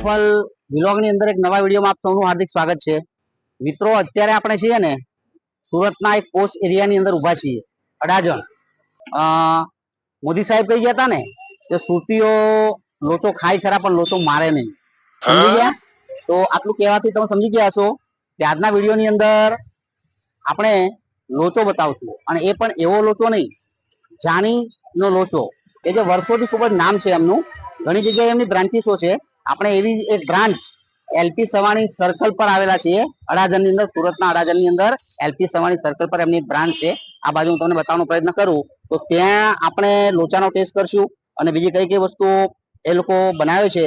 સફળ વ્લોગની અંદર એક નવા વિડીયોમાં આપ સૌનું હાર્દિક સ્વાગત છે। મિત્રો, અત્યારે આપણે છીએ ને સુરતના એક પોસ્ટ એરિયાની અંદર ઊભા છીએ, અડાજણ। મોદી સાહેબ કહી ગયા હતા ને કે સુરતીઓ લોચો ખાય ખરા પણ લોચો મારે નહીં, સમજી ગયા? તો આટલું કહેવાથી તમે સમજી ગયા હશો કે આજના વિડીયોની અંદર આપણે લોચો બતાવશું, અને એ પણ એવો લોચો નહીં, જાનીનો લોચો કે જે વર્ષોથી ખૂબ જ નામ છે એમનું, ઘણી જગ્યાએ એમની બ્રાન્ચીસો છે। આપણે એવી એક બ્રાન્ચ એલપી સવાણી સર્કલ પર આવેલા છીએ, અડાજણની અંદર, સુરતના અડાજણની અંદર એલપી સવાણી સર્કલ પર એમની બ્રાન્ચ છે। આ બાજુ હું તમને બતાવવાનો પ્રયત્ન કરું તો ત્યાં આપણે લોચાનો ટેસ્ટ કરશું અને બીજી કઈ કઈ વસ્તુ એ લોકો બનાવે છે,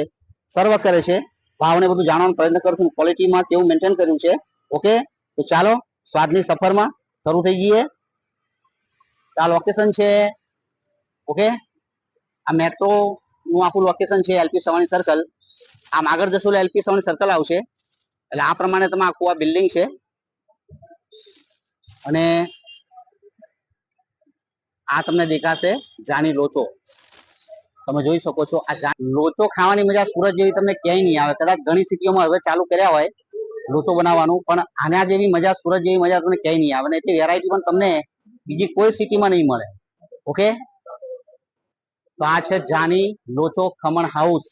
સર્વ કરે છે, ભાવને બધું જાણવાનો પ્રયત્ન કરશું, ક્વોલિટીમાં કેવું મેન્ટેન કર્યું છે। ઓકે, તો ચાલો સ્વાદની સફરમાં શરૂ થઈ જઈએ। આ લોકેશન છે, ઓકે, આ મેટ્રો નું આખું લોકેશન છે એલપી સવાણી સર્કલ। આમ આગળ જશો એટલે એલપી સવાણી સર્કલ આવશે, એટલે આ પ્રમાણે તમે આખું આ બિલ્ડિંગ છે, અને આ તમને દેખાશે જાની લોચો, તમે જોઈ શકો છો। આ લોચો ખાવાની મજા સુરત જેવી તમને ક્યાંય નહીં આવે। કદાચ ઘણી સિટીઓમાં હવે ચાલુ કર્યા હોય લોચો બનાવવાનું, પણ આના જેવી મજા, સુરત જેવી મજા તમને ક્યાંય નહીં આવે, અને એટલી વેરાયટી પણ તમને બીજી કોઈ સિટીમાં નહીં મળે। ઓકે, તો આ છે જાની લોચો ખમણ હાઉસ।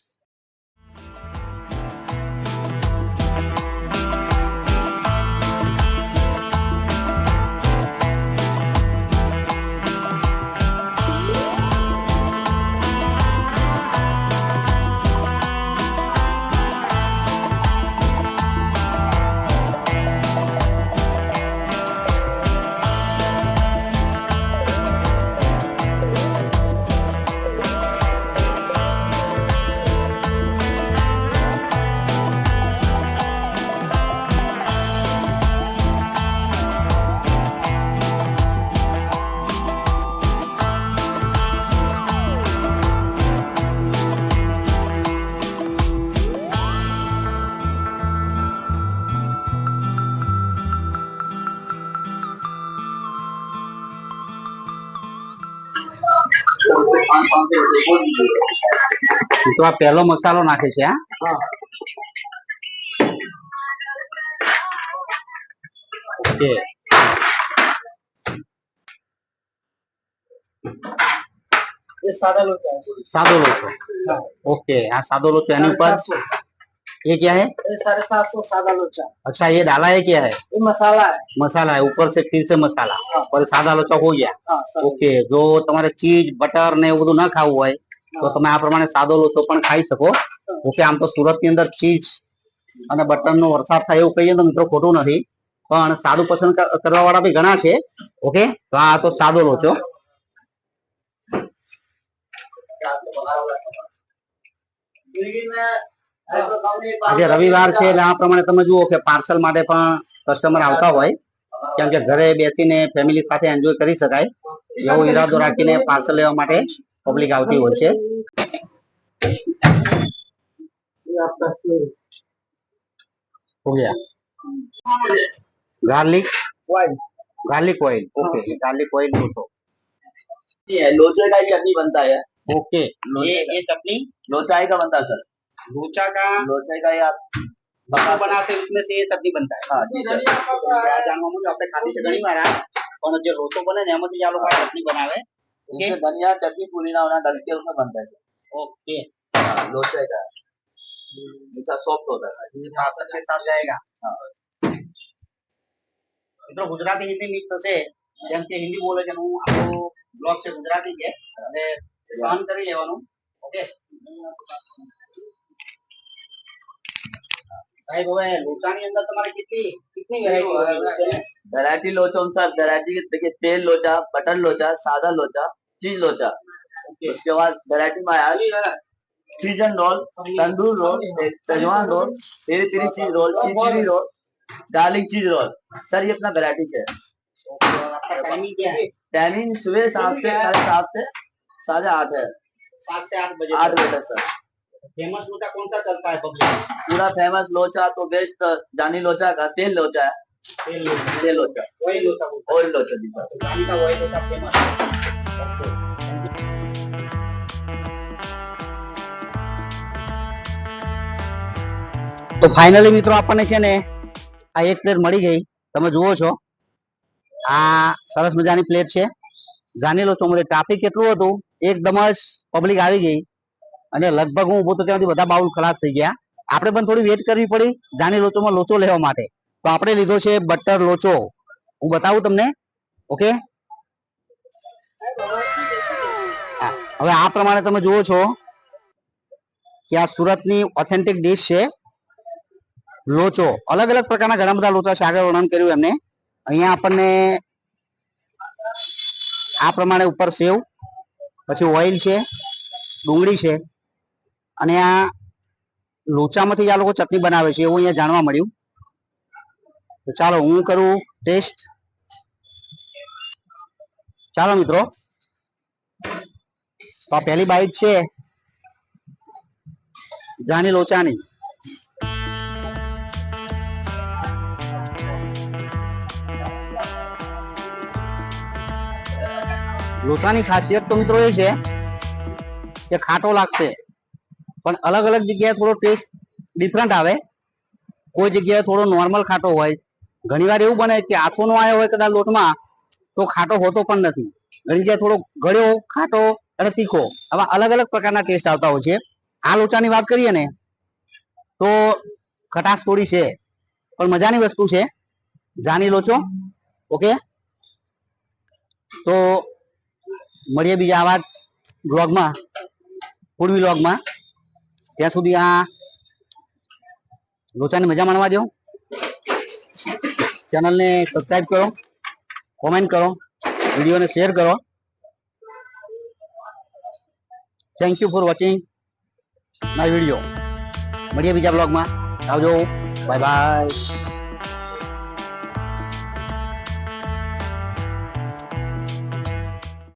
તો આ પહેલો મસાલો નાખે છે। ઓકે, ये सादा लोचा है। सादो लोचो, ओके, हाँ सादो लोचो। यानी ऊपर ये क्या है? ये 750 सादा लोचा। अच्छा, ये डाला है क्या है? ये मसाला है। मसाला है, ऊपर से फिर से मसाला, और सादा लोचा हो गया। ओके, जो તમારે ચીઝ બટર ને એવું બધું ના ખાવું હોય તો તમે આ પ્રમાણે સાદો લોચો પણ ખાઈ શકો। ઓકે, આમ તો સુરત ની અંદર ચીઝ અને બટર નો વરસાદ થાય એવું કહીએ તો મિત્રો ખોટું નથી, પણ સાદું પસંદ કરવા વાળા બી ઘણા છે। ઓકે, તો આ તો સાદો લોચો। આજે રવિવાર છે એટલે આ પ્રમાણે તમે જુઓ કે પાર્સલ માટે પણ કસ્ટમર આવતા હોય, કેમ કે ઘરે બેસીને ફેમિલી સાથે એન્જોય કરી શકાય એવો ઈરાદો રાખીને પાર્સલ લેવા માટે પબ્લિક આવતી હોય છે। Garlic oil, garlic oil, okay, garlic oil locho, ये लोचे का ही चटनी बनता है। ओके, ये चटनी लोचाई का बनता है सर। लोचा का यार बना बनाते हैं, उसमें से ये सब्जी बनता है। हाँ जी सर। જાણવા મળ્યું આપણે ખાધી છે ઘણી વાર, પણ જે લોચો બને ને એમાંથી જ આ લોકો ચટણી બનાવે। ओके, धनिया चटनी पुदीना वना डाल के उसमें बनता है सर। ओके, लोचे का मीठा सॉफ्ट होता है, ये पापड़ के साथ जाएगा। हाँ। મિત્રો, ગુજરાતી હિન્દી મિક્સ થશે, જેમ કે હિન્દી બોલે છે, હું આપણો બ્લોગ છે ગુજરાતી છે એટલે સહન કરી લેવાનું। ઓકે સાહેબ, હવે લોચાની અંદર તમારે कितनी वैरायटी लोचा सर। वैरायटी देखिए, तेल लोचा, बटर लोचा, सादा लोचा, चीज लोचा। उसके बाद वैरायटी में आया frozen roll, tandoor roll, Schezwan roll, peri peri cheese roll, chilli roll, garlic cheese roll. Sir ये अपना वैरायटी है। टाइमिंग क्या है? टाइमिंग सुबह 7 से 7:30 से 8:30 है। 7 से 8 बजे। 8 बजे सर। फेमस लोचा कौन सा चलता है पब्लिक? पूरा फेमस लोचा तो बेस्ट जानी लोचा का तेल लोचा है। तेल लोचा, ऑयल लोचा, ऑयल लोचा जी। जानी का ऑयल लोचा फेमस है। તો ફાઇનલી મિત્રો આપણને છે ને આ એક પ્લેટ મળી ગઈ. તમે જુઓ છો આ સરસ મજાની પ્લેટ છે. જાણી લો ચોમડે ટ્રાફિક કેટલું હતું, એકદમ જ પબ્લિક આવી ગઈ અને લગભગ હું ઉભો તો ત્યાંથી બધા બાઉલ ખલાસ થઈ ગયા. આપણે પણ થોડી વેટ કરવી પડી જાની લોચોમાં લોચો લેવા માટે. તો આપણે લીધો છે બટર લોચો. હું બતાવું તમને. ઓકે, હવે આ પ્રમાણે તમે જુઓ છો કે આ સુરતની ઓથેન્ટિક ડીશ છે લોચો. અલગ અલગ પ્રકારના ઘણા બધા લોચા છે, આગળ વર્ણન કર્યું એમને. અહીંયા આપણને આ પ્રમાણે ઉપર સેવ, પછી ઓઇલ છે, ડુંગળી છે અને આ લોચામાંથી આ લોકો ચટણી બનાવે છે એવું અહીંયા જાણવા મળ્યું. તો ચાલો હું કરું ટેસ્ટ. ચાલો મિત્રો, તો આ પહેલી બાઈટ છે જાની લોચાની. લોચાની ખાસિયત તો મિત્રો એ છે કે ખાટો લાગશે, પણ અલગ અલગ જગ્યાએ થોડો ટેસ્ટ ડિફરન્ટ આવે. કોઈ જગ્યાએ થોડો નોર્મલ ખાટો હોય. ઘણીવાર એવું બને કે આખો નો આવ્યો હોય કદાચ લોટમાં તો ખાટો હોતો પણ નથી. ઘણી જગ્યાએ થોડો ગળ્યો, ખાટો અને તીખો, આવા અલગ અલગ પ્રકારના ટેસ્ટ આવતા હોય છે. આ લોચાની વાત કરીએ ને તો ખટાશ થોડી છે, પણ મજાની વસ્તુ છે જાની લોચો. ઓકે, તો મળીએ બીજા આવા બ્લોગમાં, ફૂડ વ્લોગમાં. ત્યાં સુધી આ લોચાની મજા માણવા દો. ચેનલને સબસ્ક્રાઇબ કરો, કોમેન્ટ કરો, વિડીયોને શેર કરો. Thank you for watching my video. મળીએ બીજા બ્લોગમાં. આવજો, બાય બાય.